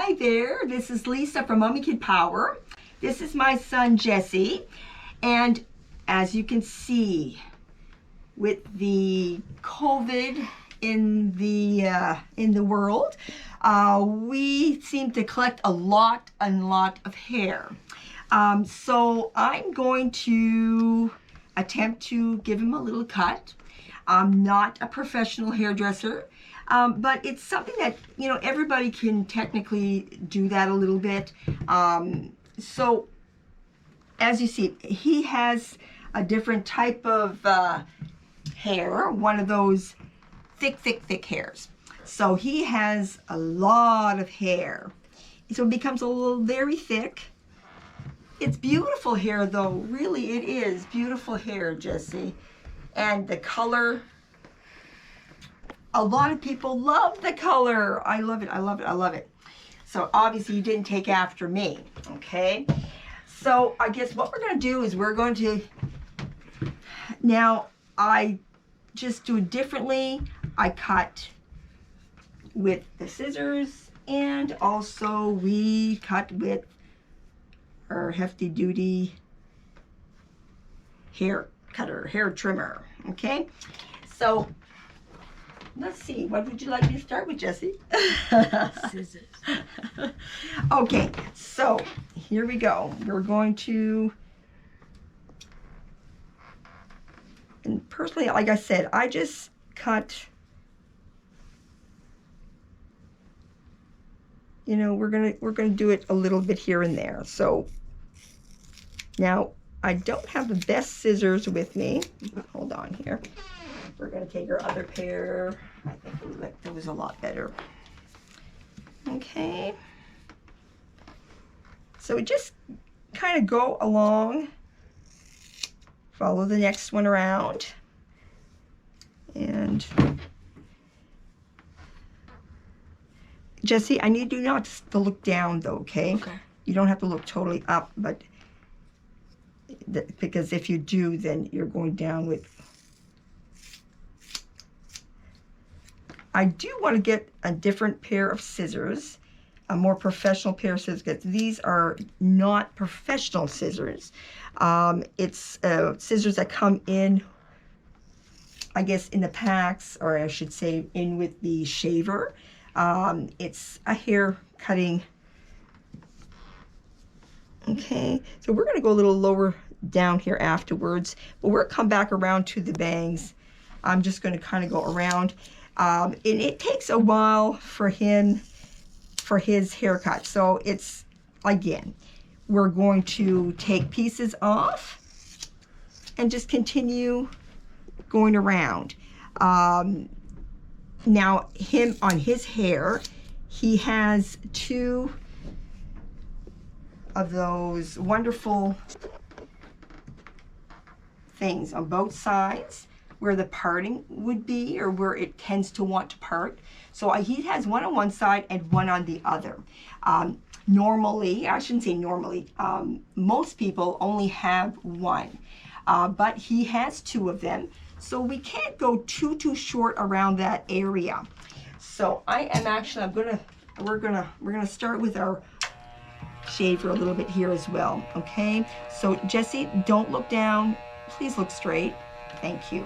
Hi there, this is Lisa from Mommy Kid Power. This is my son Jesse, and as you can see, with the COVID in the world, we seem to collect a lot of hair. So I'm going to attempt to give him a little cut. I'm not a professional hairdresser. But it's something that, everybody can technically do that a little bit. So as you see, he has a different type of hair, one of those thick hairs. So he has a lot of hair. So it becomes a little very thick. It's beautiful hair though, really it is beautiful hair, Jesse. And the color, a lot of people love the color. I love it. So obviously you didn't take after me, okay? So I guess what we're gonna do is we're going to, now I just do it differently. I cut with the scissors, and also we cut with our hefty duty hair cutter, hair trimmer, okay? So let's see, what would you like me to start with, Jesse? Scissors. Okay, so here we go. We're going to, and personally, like I said, I just cut, we're gonna do it a little bit here and there. So now I don't have the best scissors with me. Hold on here. We're going to take our other pair. I think that was a lot better. Okay. So we just kind of go along, follow the next one around, and Jesse, I need you not to look down though, okay? Okay. You don't have to look totally up, but because if you do, then you're going down with. I do want to get a different pair of scissors, a more professional pair of scissors, because these are not professional scissors. It's scissors that come in, I guess, in the packs, or I should say in with the shaver. It's a hair cutting. Okay, so we're going to go a little lower down here afterwards, but we'll come back around to the bangs. I'm just going to kind of go around. And it takes a while for his haircut. So it's, again, we're going to take pieces off and just continue going around. Now, him on his hair, he has two of those wonderful things on both sides where the parting would be, or where it tends to want to part. So he has one on one side and one on the other. Normally, I shouldn't say normally, most people only have one, but he has two of them. So we can't go too short around that area. So I am actually, we're gonna start with our shaver a little bit here as well, okay? So Jesse, don't look down, please look straight. Thank you.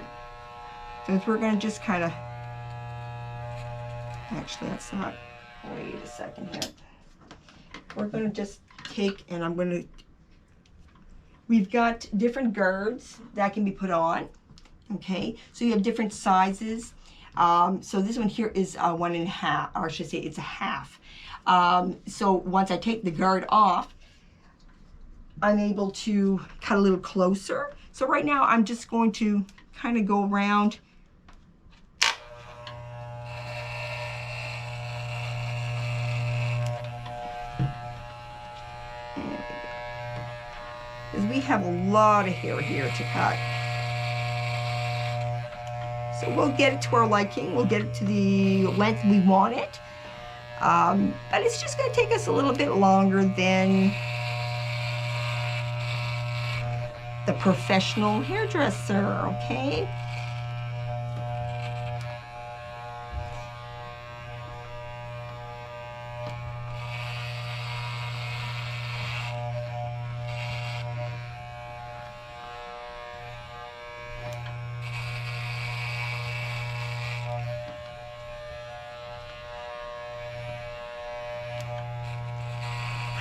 So we're gonna just kind of, actually that's not, wait a second here. We're gonna just take, and we've got different guards that can be put on, okay? So you have different sizes. So this one here is 1.5, or I should say it's a half. So once I take the guard off, I'm able to cut a little closer. So right now I'm just going to kind of go around. Because we have a lot of hair here to cut. So we'll get it to our liking. We'll get it to the length we want it. But it's just going to take us a little bit longer than the professional hairdresser, okay?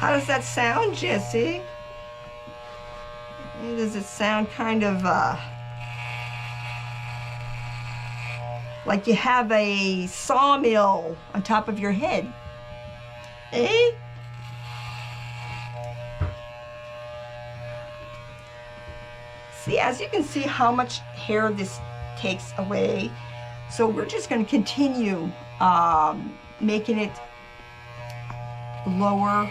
How does that sound, Jesse? Does it sound kind of like you have a sawmill on top of your head? Eh? See, as you can see how much hair this takes away. So we're just going to continue making it lower,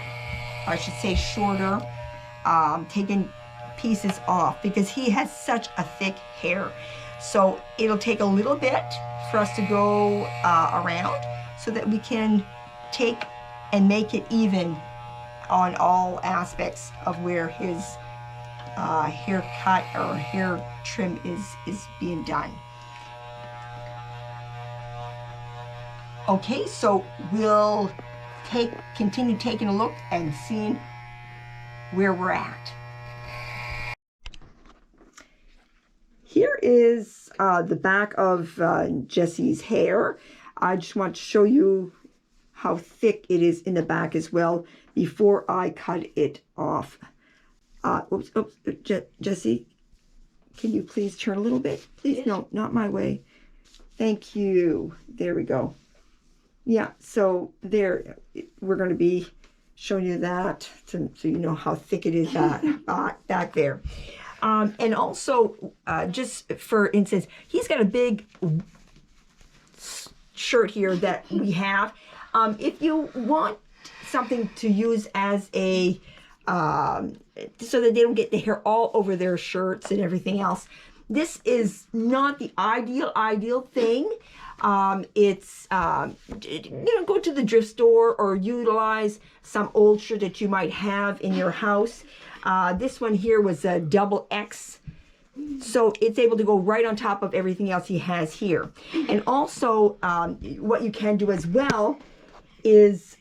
I should say shorter, taking pieces off because he has such a thick hair. So it'll take a little bit for us to go around so that we can take and make it even on all aspects of where his haircut or hair trim is being done. Okay, so we'll continue taking a look and seeing where we're at. Here is the back of Jesse's hair. I just want to show you how thick it is in the back as well before I cut it off. Oops, Jesse, can you please turn a little bit? Please, yes. No, not my way. Thank you. There we go. Yeah, so there, we're going to be showing you that so you know how thick it is back there. And also, just for instance, he's got a big shirt here that we have. If you want something to use as a, so that they don't get the hair all over their shirts and everything else, this is not the ideal thing. It's, go to the thrift store or utilize some old shirt that you might have in your house. This one here was a double X. So it's able to go right on top of everything else he has here. And also, what you can do as well is,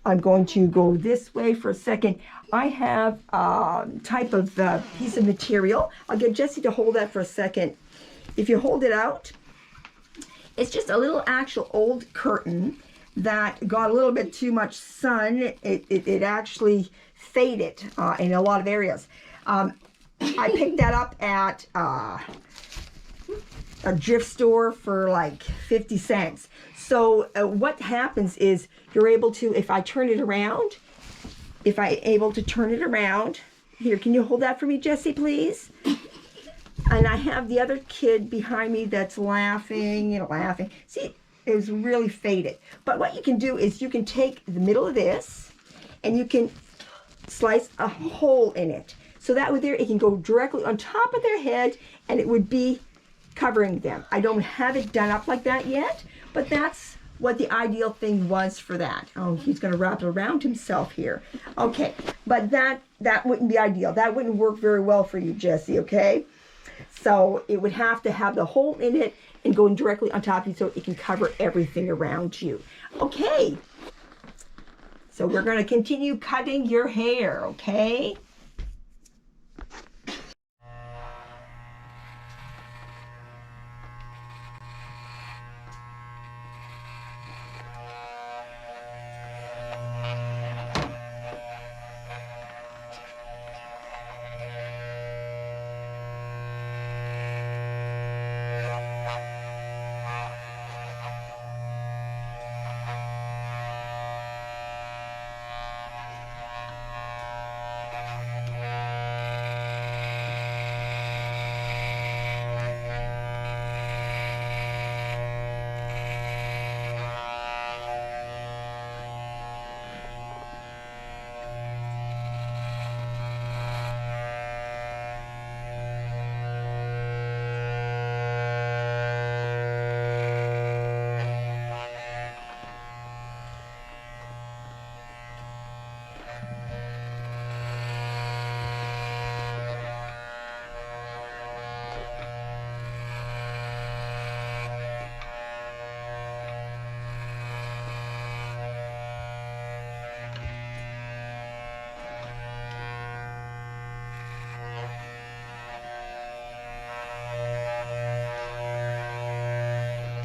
I'm going to go this way for a second. I have a type of piece of material. I'll get Jesse to hold that for a second. If you hold it out, it's just a little actual old curtain that got a little bit too much sun. It actually faded in a lot of areas. I picked that up at a thrift store for like 50 cents. So what happens is you're able to, if I'm able to turn it around, here, can you hold that for me, Jesse, please? And I have the other kid behind me that's laughing. See, it was really faded. But what you can do is you can take the middle of this and you can slice a hole in it. So that way there, it can go directly on top of their head and it would be covering them. I don't have it done up like that yet, but that's what the ideal thing was for that. Oh, he's going to wrap it around himself here. Okay, but that wouldn't be ideal. That wouldn't work very well for you, Jesse, okay? So it would have to have the hole in it and going directly on top of you so it can cover everything around you. Okay, so we're going to continue cutting your hair, okay?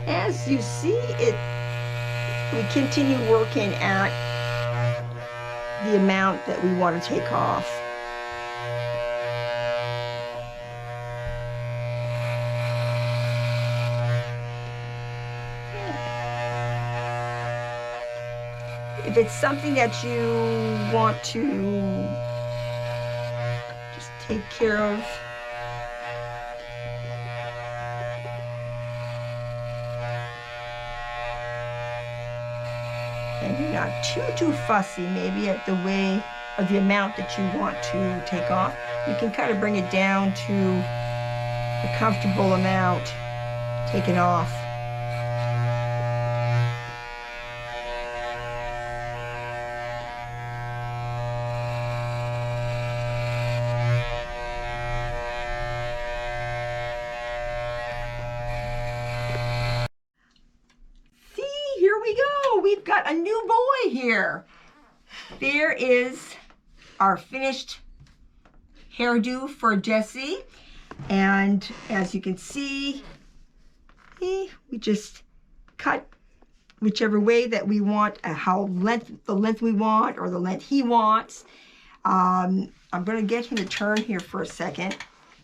As you see, we continue working at the amount that we want to take off. If it's something that you want to just take care of, and you're not too fussy maybe at the way or the amount that you want to take off, you can kind of bring it down to a comfortable amount taken off. Here we go. We've got a new boy here. There is our finished hairdo for Jesse. And as you can see, we just cut whichever way that we want, the length we want or the length he wants. I'm going to get him to turn here for a second.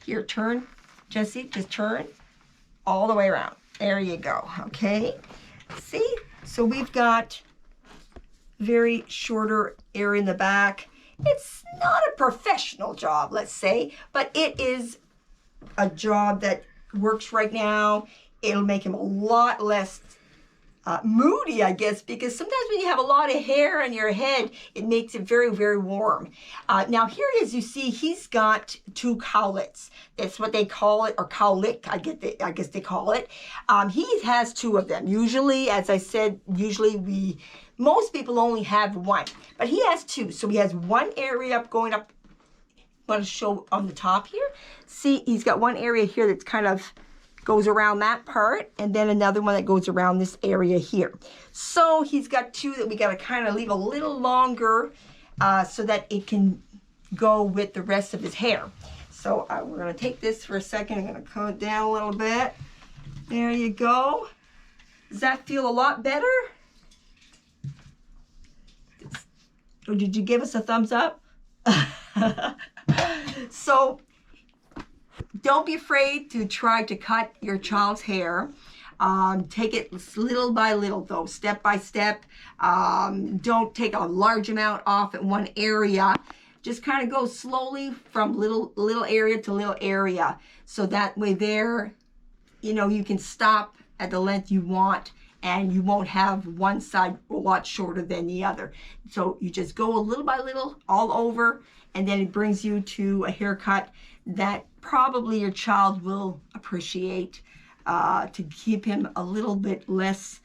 Here, turn, Jesse, just turn all the way around. There you go, okay? See? So we've got very shorter area in the back. It's not a professional job, let's say, but it is a job that works right now. It'll make him a lot less moody, I guess, because sometimes when you have a lot of hair on your head, it makes it very, very warm. Now here it is, you see he's got 2 cowlets. That's what they call it, or cowlick, I guess they call it. He has 2 of them. Usually, as I said, most people only have 1, but he has 2. So he has 1 area going up. I want to show on the top here. See, he's got 1 area here that's kind of goes around that part, and then another one that goes around this area here. So he's got 2 that we got to kind of leave a little longer so that it can go with the rest of his hair. So we're going to take this for a second. I'm going to comb it down a little bit. There you go. Does that feel a lot better? Or did you give us a thumbs up? So don't be afraid to try to cut your child's hair. Take it little by little though, step by step. Don't take a large amount off at one area. Just kind of go slowly from little area to little area. So that way there, you can stop at the length you want and you won't have one side a lot shorter than the other. So you just go a little by little all over, and then it brings you to a haircut that probably your child will appreciate, to keep him a little bit less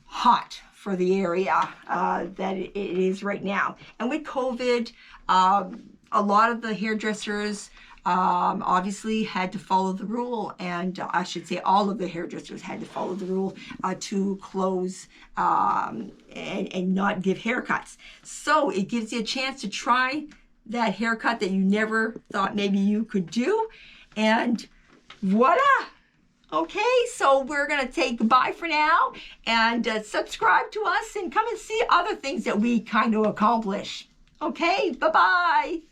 hot for the area that it is right now. And with COVID, a lot of the hairdressers obviously had to follow the rule, and I should say all of the hairdressers had to follow the rule to close and not give haircuts. So it gives you a chance to try that haircut that you never thought maybe you could do, and voila! Okay, so we're gonna say goodbye for now, and subscribe to us and come and see other things that we kind of accomplish. Okay, bye-bye.